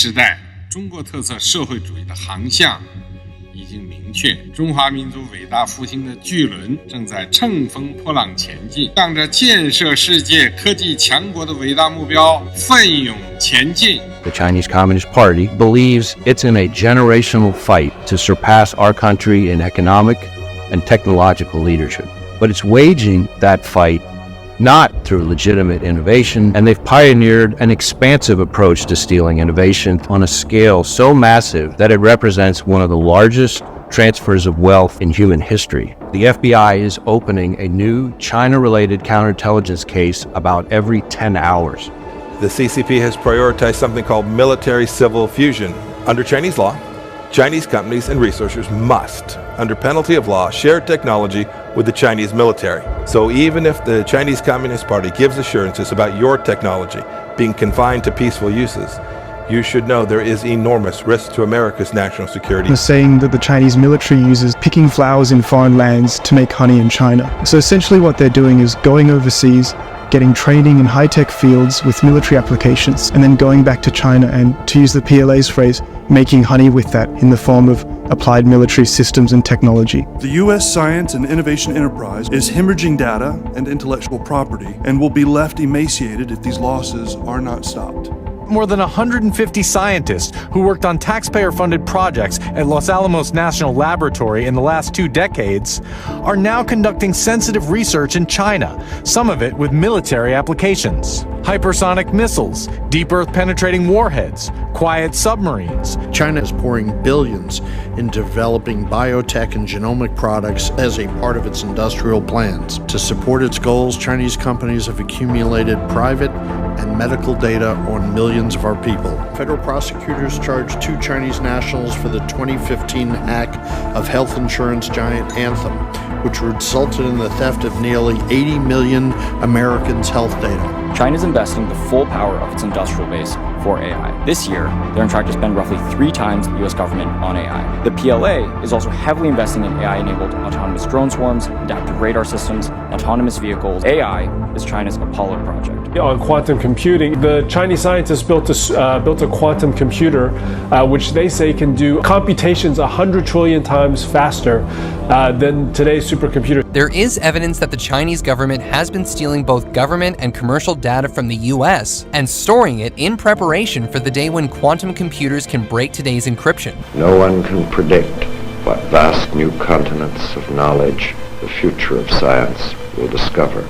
时代，中国特色社会主义的航向已经明确，中华民族伟大复兴的巨轮正在乘风破浪前进，向着建设世界科技强国的伟大目标奋勇前进。The Chinese Communist Party believes it's in a generational fight to surpass our country in economic and technological leadership. But it's waging that fight not through legitimate innovation, and they've pioneered an expansive approach to stealing innovation on a scale so massive that it represents one of the largest transfers of wealth in human history. The FBI is opening a new China-related counterintelligence case about every 10 hours. The CCP has prioritized something called military-civil fusion. Under Chinese law, Chinese companies and researchers must, under penalty of law, share technology with the Chinese military. So even if the Chinese Communist Party gives assurances about your technology being confined to peaceful uses, you should know there is enormous risk to America's national security. They're saying that the Chinese military uses picking flowers in foreign lands to make honey in China. So essentially what they're doing is going overseas, getting training in high-tech fields with military applications, and then going back to China and, to use the PLA's phrase, making honey with that in the form of applied military systems and technology. The U.S. science and innovation enterprise is hemorrhaging data and intellectual property and will be left emaciated if these losses are not stopped. More than 150 scientists who worked on taxpayer-funded projects at Los Alamos National Laboratory in the last 2 decades are now conducting sensitive research in China, some of it with military applications. Hypersonic missiles, deep earth penetrating warheads, quiet submarines. China is pouring billions in developing biotech and genomic products as a part of its industrial plans. To support its goals, Chinese companies have accumulated private and medical data on millions of our people. Federal prosecutors charged 2 Chinese nationals for the 2015 hack of health insurance giant Anthem, which resulted in the theft of nearly 80 million Americans' health data. China's investing the full power of its industrial base for AI. This year, they're on track to spend roughly 3 times the US government on AI. The PLA is also heavily investing in AI-enabled autonomous drone swarms, adaptive radar systems, autonomous vehicles. AI is China's Apollo project. On quantum computing, the Chinese scientists built a quantum computer, which they say can do computations 100 trillion times faster than today's supercomputer. There is evidence that the Chinese government has been stealing both government and commercial data from the US and storing it in preparation for the day when quantum computers can break today's encryption. No one can predict what vast new continents of knowledge the future of science will discover.